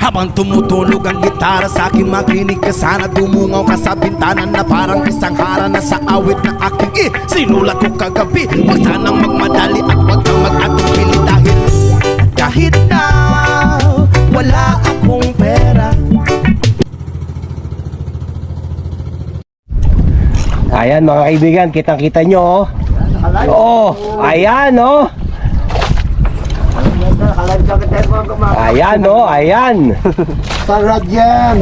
Habang tumutunog ang gitara sa akin, makinig ka sana. Dumungaw ka sa bintana na parang isang harana sa awit na aking sinulat ko kagabi. Huwag sanang magmadali at huwag kang mag-atupili kahit na wala akong pera. Ayan mga kaibigan, kitang-kita nyo oh. Ayan oh. Ayan oh, ayan. Sarad yan.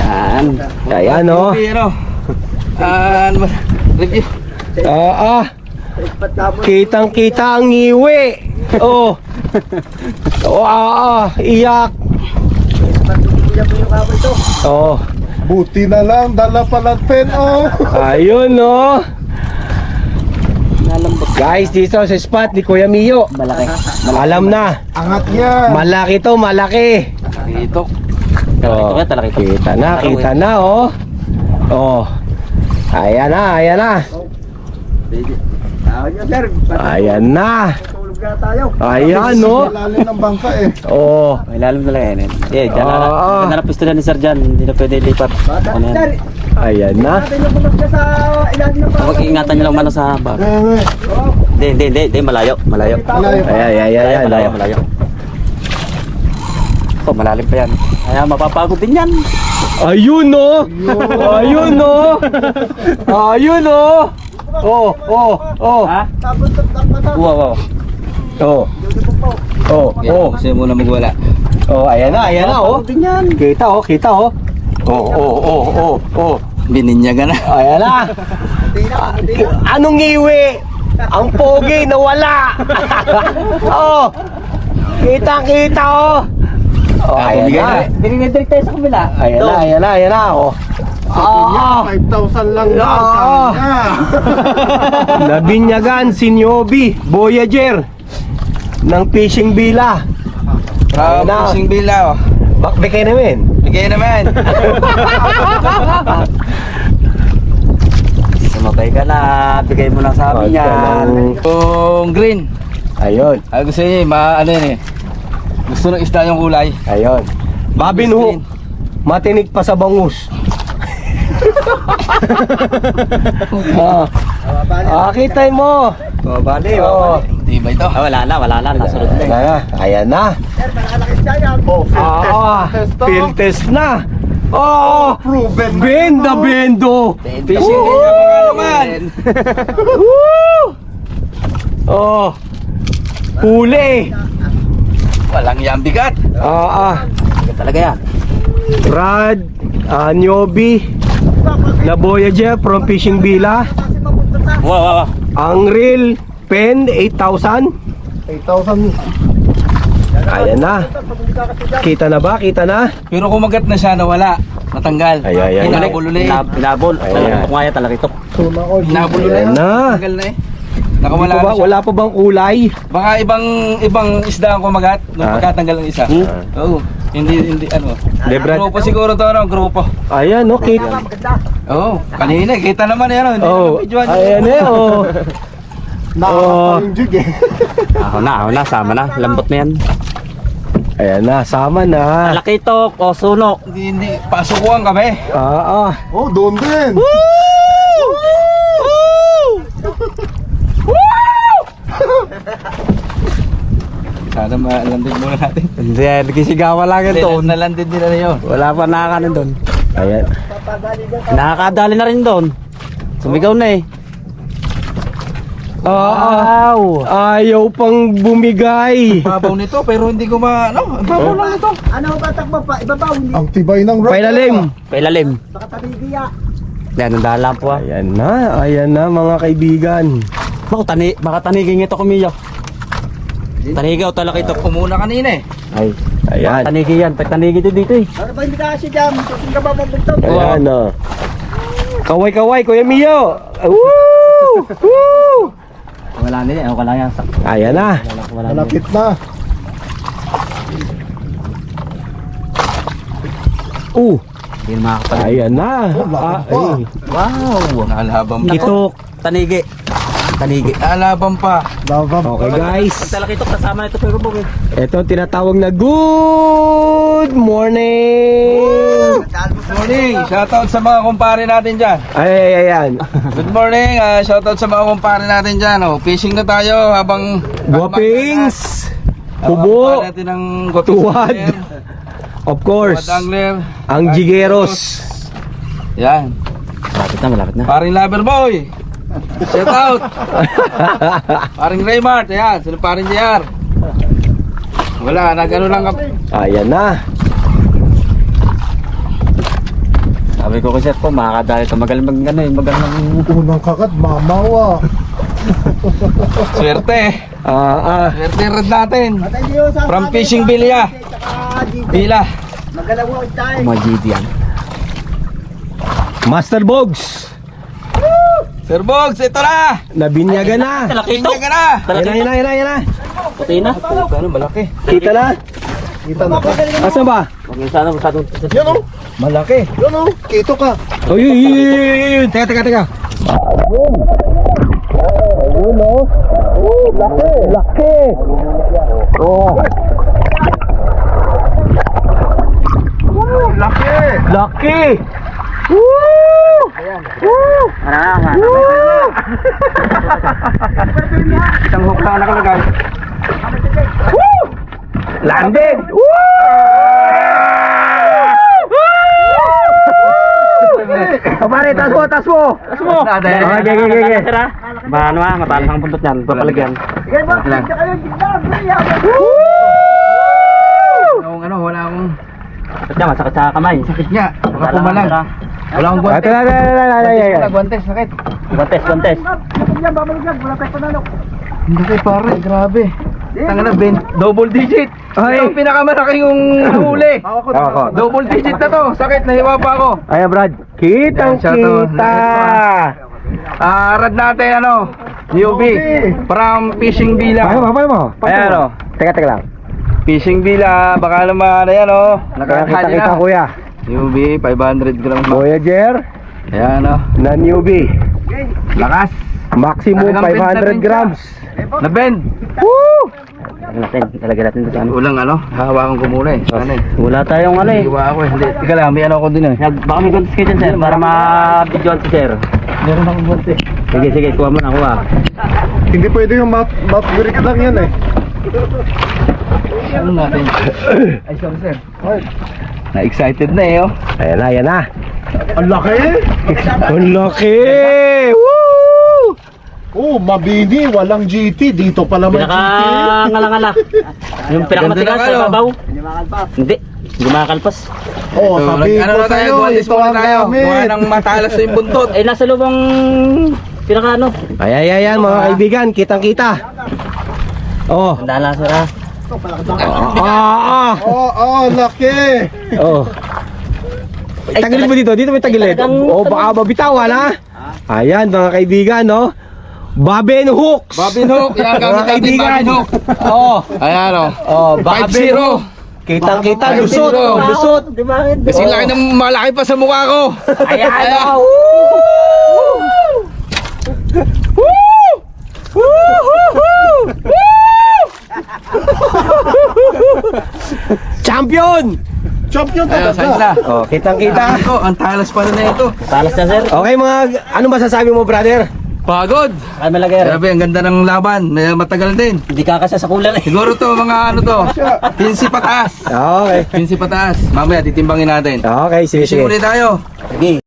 Ayan. Ayan oh. Review. Kitang-kita ang ngiwi. Oh. Iyak. Oh. Buti na lang, dala pala pen, oh. Ayun oh. Guys, dito sa spot ni Kuya Mio. Malaki. Alam na. Angat yan. Malaki to, malaki. Ito. Oh, Talaki to. kita na oh. Oh. Ayan na, ayan na. Ayan na. Ayan no. Lalim ng bangka eh. Oh. May lalim talaga yan. Eh, dyan na pwesto na ni Sir Jan. Hindi na pwede lipat. Ano yan? Ayan na. Pag-iingatan nyo lang mano sa bag. Hindi. Malayo. Ayan. Malayo. Oh, malalim pa yan. Kaya mapapagod din yan. Ayun no. Ayun no. Ayun no. Oh. Ha? Oh. Wow. Gusto mo muna magwala. Oh, ayan na oh. Kita oh. Oh. Bininyaga na. Ayan na. Anong ngiwi? Ang pogi nawala. Oh. Kita oh. Oh, ayan na. Dinidrik tayo sa kabila. Ayan na oh. 5,000 lang yan. Nabinyagan si Nyobi Voyager ng fishing bila. Pusing bila. Bakbekay namin. Bigay naman. Sumabay ka na. Bigay mo lang sa amin yan. Yung green. Ayun. Gusto niya ano yan eh. Gusto ng isda yung kulay. Ayun. Babin hook. Matinig pa sa bangus. Kitay mo. Bali. Di ba ito? Wala na. Nasunod na. Ayan na. Field test na. Proven. Bendo. Fishing din yung mga naman. Huli. Walang yan bigat. Bigat talaga yan. Rad, Nyobi na Voyager from Fishing Bila. Wow. Ang reel pen 8,000. 8,000. Ayan na. Kita na ba? Kita na? Pero kumagat na siya, nawala. Natanggal. Ayan. Hinabol ulit. Hinabol. Ayan. Kung kaya talaga ito. Hinabol Ayan ulit. na. Tanggal na eh. Nakamala na siya. Wala pa bang kulay? Baka ibang isda ang kumagat nung pagkatanggal ng isa. Oo. Hindi ano. Brad. Grupo siguro to, grupo. Ayan, no, kita. Oo. Kanina, kita naman yan. Hindi Oh, naman videoan. ayan eh, oh. Nakakapalinjig eh. Ako na, sama na. Lambot na yan. Ayan na, sama na. Lakitok o suno. Hindi, pasukuan kami. Oh, doon din. Sana malandin muna natin. Hindi, nagkisigawa lang yan doon. Nalandin nila na yun. Wala pa nakakanin doon. Ayan. Nakakadali na rin doon. Sumigaw na eh. Ayaw pang bumigay. Babaw nito pero hindi ko babaw lang ito. Ano ba takbo pa? Ibabaw hindi. Ang tibay ng rock. Pailalim. Baka tabigiya. Yan, ang dalang po. Ayan na mga kaibigan. Baka tanigin ito kumiyo. Tanigaw talaga ito. Umuna kanina eh. Ayan. Tanigi yan. Tanigi ito dito eh. Ano ba hindi kasi dyan? Susing ka ba mabugtog? Ayan o. Kaway, Kuya Mio. Woo! Wala nila. Wala yan. Ayan na. Malapit na. Hindi makakapalit. Ayan na. Wow. Nakalabang. Kitok. Tanigi. Tanigi. Laban pa. Okay guys. Talakitok kasama nito pero bong eh. Ito tinatawag na good morning. Morning. Shoutout sa mga kumpare natin dyan. Ay, ayan. Good morning. Shoutout sa mga kumpare natin dyan. Oh. Fishing na tayo habang Guwapings. Kubo. Kubo. Natin ng Tuwad. Of course. Tuwad angler. Ang Jigeros. Yan. Malapit na. Paring Lover Boy. Shoutout. Paring Raymart. Ayan. Sino paring JR? Wala. Nagano lang kap. Ayan na. Sabi ko kasi po, makakadali ito. Magaling magaling Unang kagat, mamawa. swerte. Swerte red natin. From Fishing Villa. Villa. Magalawa tayo. GD yan. Master Bogs. Sir Bogs, ito na. Nabinyagan na. Talakitok ka na. Ayan na. Puti na. Ano, malaki. Kita na. Kita na ka. Asan ba? Sana masyadong. Yan o. Malaki. Yan o. Kito ka. Oh, yun. Teka. Ayun oh. Laki. Oh. Laki. Isang hook lang nakalagay. Landed. Pare, tas mo. Okay. Ano matalas ang puntot niyan. Papalagyan. Sige ba? Sige kayo. Ano, wala akong... Sakit niya, masakit sa kamay. Sakit niya. Baka pumalang. Wala akong guwantes. Ito. Guwantes, sakit. Guwantes. Babalik yan. Wala tayo panalo. Hindi pare, grabe. Tanga na, double digit. Ay. Ito ang pinakamalaki yung huli. Ako. Double digit na to. Sakit, nahiwa pa ako. Ayan, Brad. Kitang-kita. Rad natin, UB. From Fishing Villa. Paano mo? Ayan, Teka lang. Fishing Villa, baka naman, ayan, nakakahali Kita, na. kuya. UB, 500 grams. Voyager Ayan, na newbie. lakas. Maximum Talagang bend na 500 rin grams. Na-bend. Woo! Talagyan natin ito. Ulang, hahawakan ko muna eh. Wala tayong Iwa ako eh. Hindi, tika lang, may ako din eh. Baka may contest kayo dyan, sir, para ma-videoan si sir. Meron akong bunti. Sige, kuha mo na, kuha. Hindi pwede yung mouth break lang yan eh. Ano natin? Ay, sorry sir. Na-excited na eh, oh. Ayan na. Ang laki! Ang laki! Woo! Oh, mabini, walang GT. Dito pala may GT. Pinaka-ngalangala. Yung pinakamatigas Ganda na, sa babaw. Hindi makalpas. Oh, sabi ko sa'yo, ito ang gamit. Gawa ng matalas yung buntot. Eh, nasa loob ang pinaka-ano. Ayan, mga kaibigan. Kitang-kita. Oh. Dala sir ah. Laki! Oh. Tagilid mo dito may tagilid. Oh, baka mabitawan ha. Ayan, mga kaibigan, no. Babin hooks. Babin hook. Yan, gamit natin Kaibigan. babin hook. Oh. Ayan oh. Oh, babin 5-0. hook. Kitang-kita, 5-0. lusot. Kasi laki ng malaki pa sa mukha ko. Ayan, oh. Champion! Champion Ayun, size na. talaga. Oh, kitang-kita. Ito, ang talas pa rin na ito. Talas na, sir. Okay, ano masasabi mo, brother? Pagod. Ay, malagay. Grabe, ang ganda ng laban. May matagal din. Hindi kakasya sa kulan eh. Siguro to, mga 15 pataas. Okay. 15 pataas. Mamaya, titimbangin natin. Okay, sige. Fishing ulit tayo. Sige.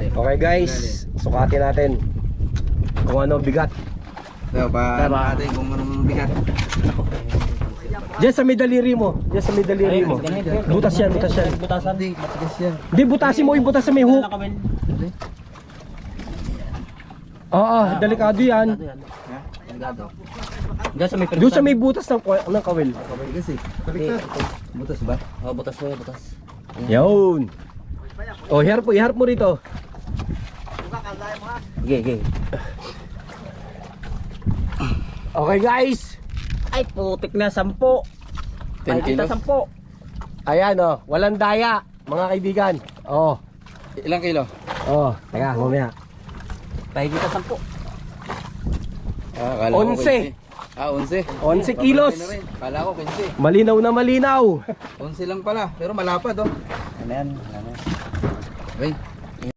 Okay, guys. Sukatin natin kung ano bigat. So, paano natin kung anong bigat. Diyan sa may daliri mo. Butas yan. Butasan din, matigas yan. Hindi, butasin mo yung butas sa may hook. Oo, delikado yan. Doon sa may butas ng kawil. Matigas eh. Butas ba? Oh, butas. Yun. Oh, iharap mo rito. Okay. Okay, guys. Ay, putik na 10. 10 kilos? 10. Ayan, oh. Walang daya, mga kaibigan. Oh. Ilang kilo? Oh, teka, mamaya. Pahigit na 10. Akala ko 11. 15. 11. 11 kilos. Okay na rin. Akala ko 15. Malinaw na malinaw. 11 lang pala, pero malapad oh. Ano yan? Ano yan? Okay.